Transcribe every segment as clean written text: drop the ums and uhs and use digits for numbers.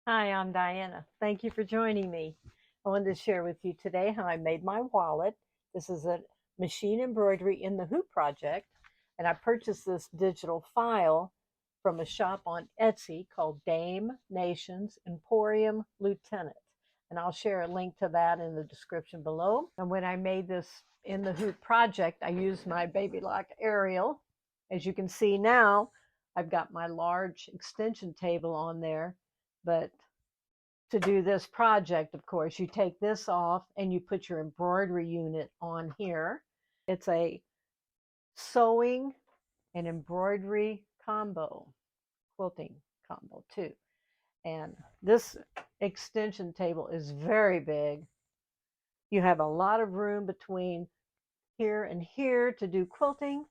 Hi, I'm Diana. Thank you for joining me. I wanted to share with you today how I made my wallet. This is a machine embroidery in the hoop project, and I purchased this digital file from a shop on Etsy called Dame Nations Emporium Lieutenant. And I'll share a link to that in the description below. And when I made this in the hoop project, I used my Babylock Aerial. As you can see now, I've got my large extension table on there, but to do this project, of course, you take this off and you put your embroidery unit on here. It's a sewing and embroidery combo, quilting combo too. And this extension table is very big. You have a lot of room between here and here to do quilting.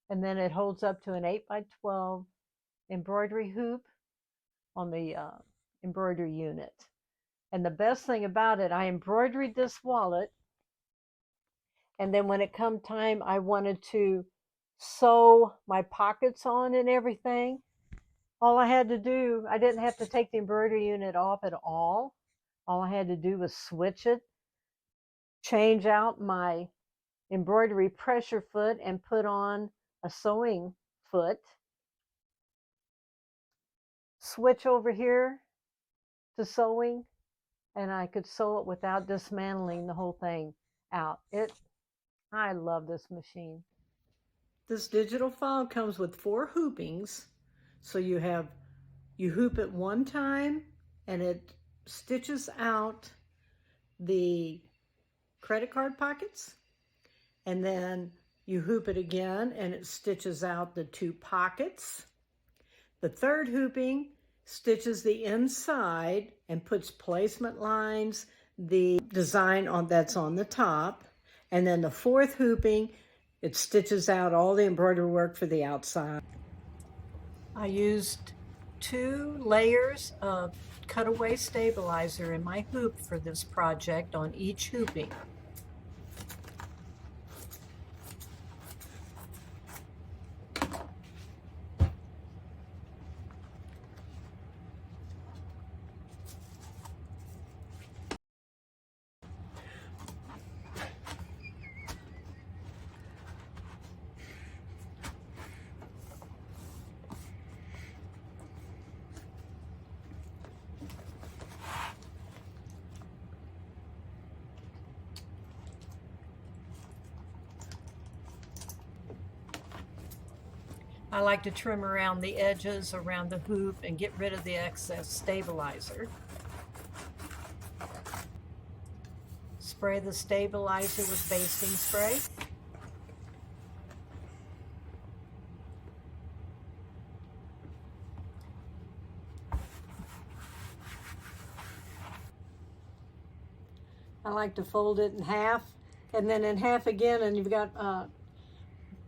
And then it holds up to an 8 by 12 embroidery hoop on the embroidery unit. And the best thing about it, I embroidered this wallet. And then when it come time, I wanted to sew my pockets on and everything. All I had to do, I didn't have to take the embroidery unit off at all. All I had to do was switch it, change out my embroidery pressure foot and put on a sewing foot. Switch over here to sewing, and I could sew it without dismantling the whole thing out. I love this machine. This digital file comes with 4 hoopings. So you hoop it one time and it stitches out the credit card pockets. And then you hoop it again and it stitches out the 2 pockets. The third hooping stitches the inside and puts placement lines, the design that's on the top. And then the fourth hooping, it stitches out all the embroidery work for the outside. I used 2 layers of cutaway stabilizer in my hoop for this project on each hooping. I like to trim around the edges around the hoop and get rid of the excess stabilizer. Spray the stabilizer with basting spray. I like to fold it in half and then in half again, and you've got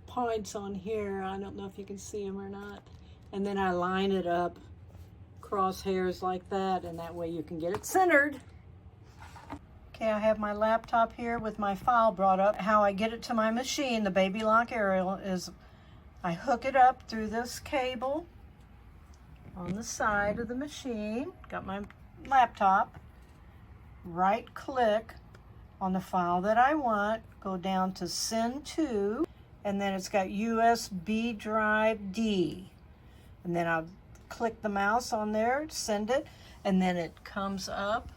points on here. I don't know if you can see them or not. And then I line it up, crosshairs like that, and that way you can get it centered. Okay, I have my laptop here with my file brought up. How I get it to my machine, the Babylock Aerial, is I hook it up through this cable on the side of the machine. Got my laptop. Right click on the file that I want, go down to send to, and then it's got USB drive D. And then I'll click the mouse on there, send it, and then it comes up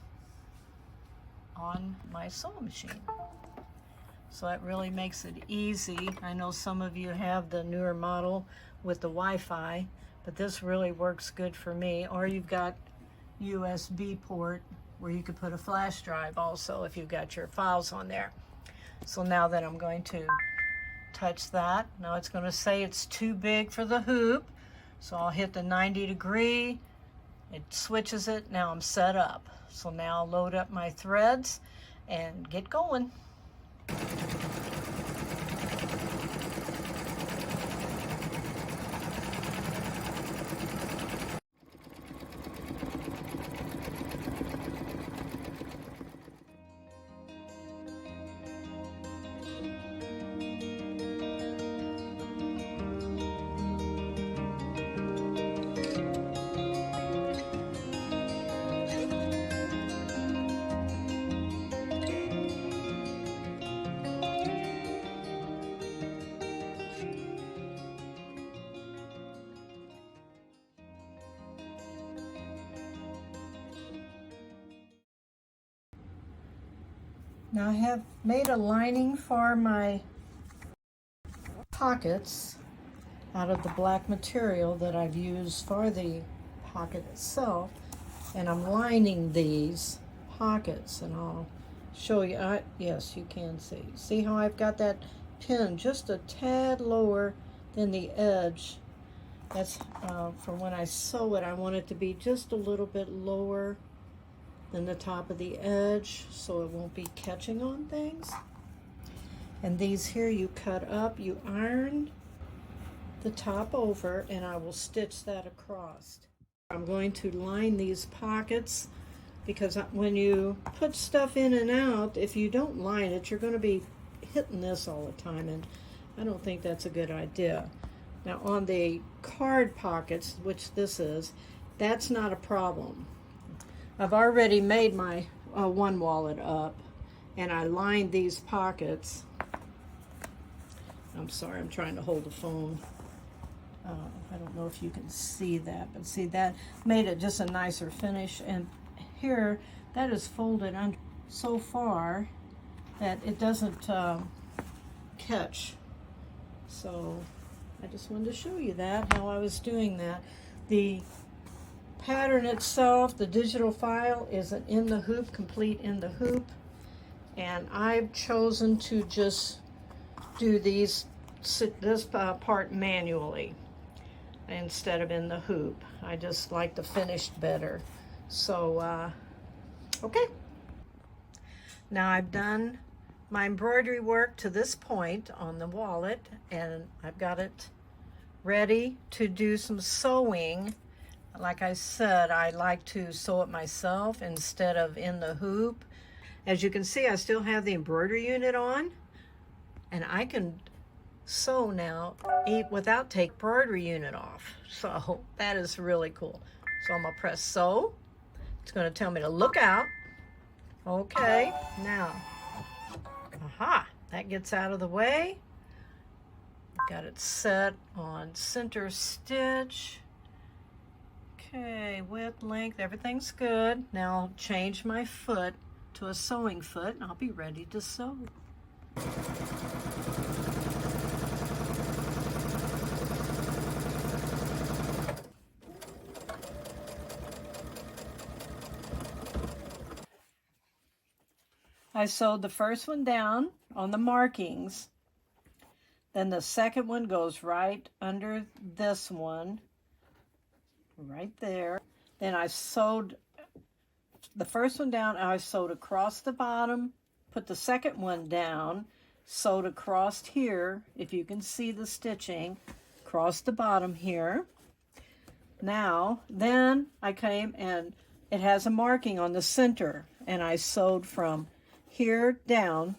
on my sewing machine. So that really makes it easy. I know some of you have the newer model with the Wi-Fi, but this really works good for me. Or you've got USB port where you could put a flash drive also if you've got your files on there. So now that I'm going to touch that, now it's going to say it's too big for the hoop. So I'll hit the 90 degree, it switches it, now I'm set up. So now I'll load up my threads and get going. Now I have made a lining for my pockets out of the black material that I've used for the pocket itself, and I'm lining these pockets, and I'll show you. Yes, you can see how I've got that pin just a tad lower than the edge. That's for when I sew it. I want it to be just a little bit lower than the top of the edge so it won't be catching on things. And these here you cut up, you iron the top over, and I will stitch that across. I'm going to line these pockets because when you put stuff in and out, if you don't line it, you're going to be hitting this all the time, and I don't think that's a good idea. Now on the card pockets, which this is, that's not a problem. I've already made my one wallet up, and I lined these pockets. I'm sorry, I'm trying to hold the phone. I don't know if you can see that, but see, that made it just a nicer finish. And here, that is folded under so far that it doesn't catch. So I just wanted to show you that, how I was doing that. The pattern itself, the digital file, is an in the hoop, complete in the hoop. And I've chosen to just do this part manually instead of in the hoop. I just like the finished better. So, okay. Now I've done my embroidery work to this point on the wallet, and I've got it ready to do some sewing. Like I said, I like to sew it myself instead of in the hoop. As you can see, I still have the embroidery unit on, and I can sew now without taking the embroidery unit off. So that is really cool. So I'm gonna press sew. It's gonna tell me to look out. Okay, now, aha, that gets out of the way. Got it set on center stitch. Okay, width, length, everything's good. Now I'll change my foot to a sewing foot, and I'll be ready to sew. I sewed the first one down on the markings. Then the second one goes right under this one, right there. Then I sewed the first one down, I sewed across the bottom, put the second one down, sewed across here, if you can see the stitching, across the bottom here. Now, then I came and it has a marking on the center, and I sewed from here down,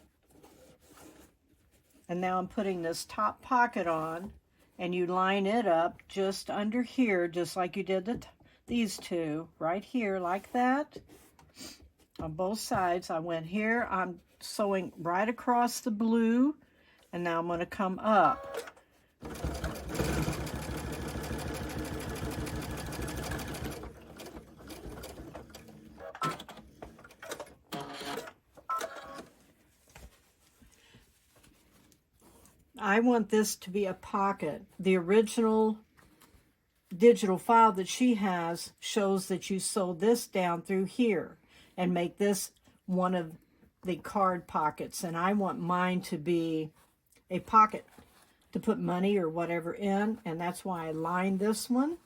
and now I'm putting this top pocket on, and you line it up just under here, just like you did these two, right here, like that. On both sides, I went here, I'm sewing right across the blue, and now I'm going to come up. I want this to be a pocket. The original digital file that she has shows that you sew this down through here and make this one of the card pockets. And I want mine to be a pocket to put money or whatever in. And that's why I lined this one.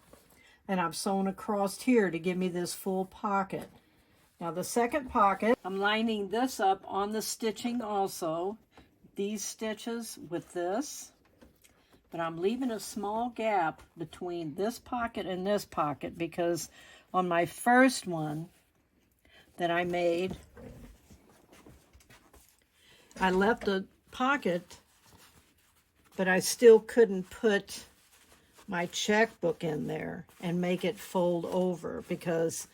And I've sewn across here to give me this full pocket. Now the second pocket, I'm lining this up on the stitching also. These stitches with this, but I'm leaving a small gap between this pocket and this pocket because on my first one that I made, I left a pocket, but I still couldn't put my checkbook in there and make it fold over because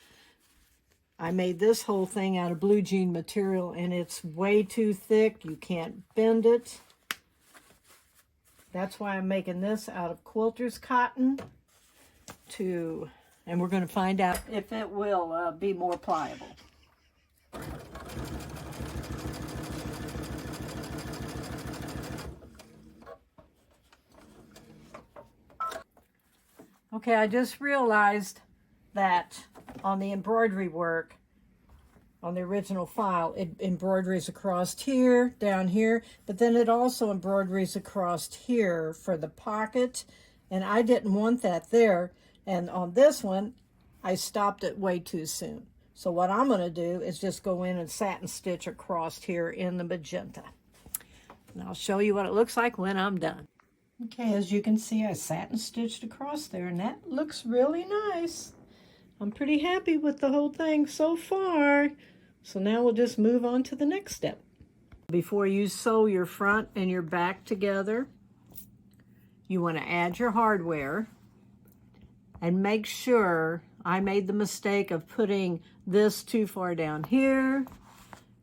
I made this whole thing out of blue jean material, and it's way too thick. You can't bend it. That's why I'm making this out of quilter's cotton and we're going to find out if it will be more pliable. Okay, I just realized that on the embroidery work, on the original file, it embroideries across here, down here, but then it also embroideries across here for the pocket, and I didn't want that there. And on this one, I stopped it way too soon. So what I'm going to do is just go in and satin stitch across here in the magenta. And I'll show you what it looks like when I'm done. Okay, as you can see, I satin stitched across there, and that looks really nice. I'm pretty happy with the whole thing so far. So now we'll just move on to the next step. Before you sew your front and your back together, you want to add your hardware and make sure. I made the mistake of putting this too far down here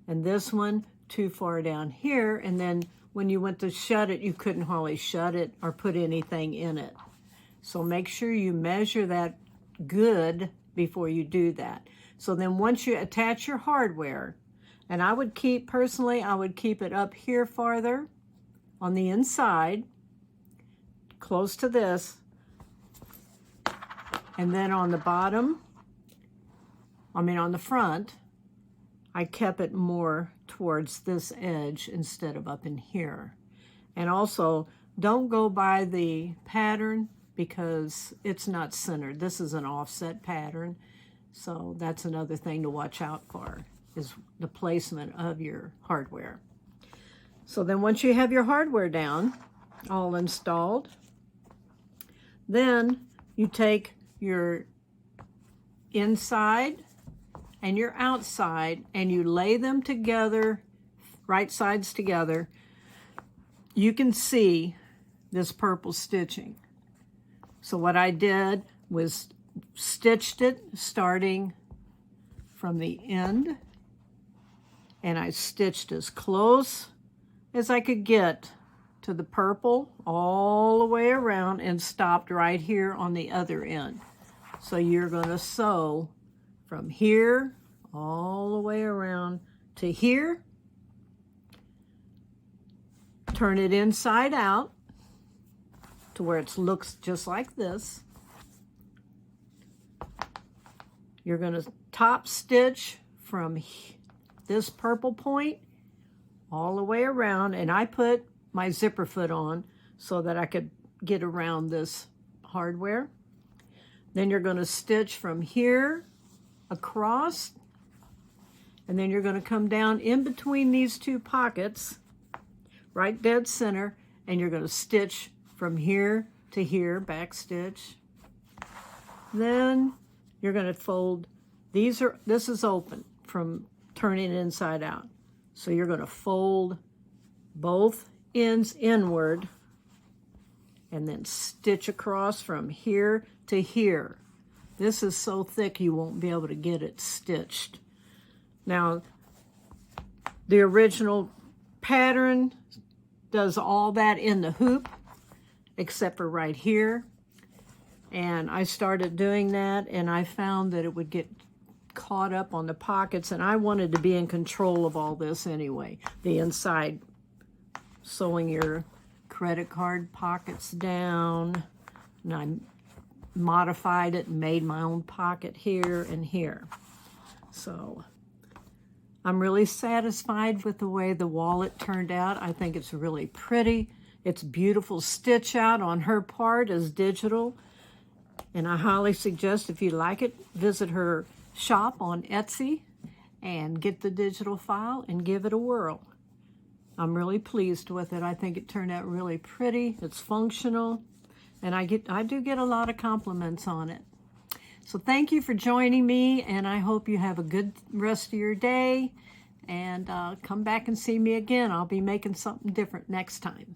and this one too far down here, and then when you went to shut it, you couldn't hardly shut it or put anything in it. So make sure you measure that good before you do that. So then once you attach your hardware, and I would keep it up here farther on the inside, close to this, and then on the bottom, on the front, I kept it more towards this edge instead of up in here. And also, don't go by the pattern because it's not centered. This is an offset pattern, so that's another thing to watch out for, is the placement of your hardware. So then once you have your hardware down, all installed, then you take your inside and your outside and you lay them together, right sides together. You can see this purple stitching. So what I did was stitched it starting from the end, and I stitched as close as I could get to the purple all the way around and stopped right here on the other end. So you're going to sew from here all the way around to here, turn it inside out to where it looks just like this. You're going to top stitch from this purple point all the way around, and I put my zipper foot on so that I could get around this hardware. Then you're going to stitch from here across, and then you're going to come down in between these two pockets, right dead center, and you're going to stitch from here to here, back stitch. Then you're going to fold. This is open from turning it inside out. So you're going to fold both ends inward and then stitch across from here to here. This is so thick you won't be able to get it stitched. Now, the original pattern does all that in the hoop, except for right here. And I started doing that, and I found that it would get caught up on the pockets, and I wanted to be in control of all this anyway. The inside, sewing your credit card pockets down, and I modified it and made my own pocket here and here. So I'm really satisfied with the way the wallet turned out. I think it's really pretty. It's beautiful stitch out on her part as digital. And I highly suggest, if you like it, visit her shop on Etsy and get the digital file and give it a whirl. I'm really pleased with it. I think it turned out really pretty. It's functional, and I do get a lot of compliments on it. So thank you for joining me, and I hope you have a good rest of your day, and come back and see me again. I'll be making something different next time.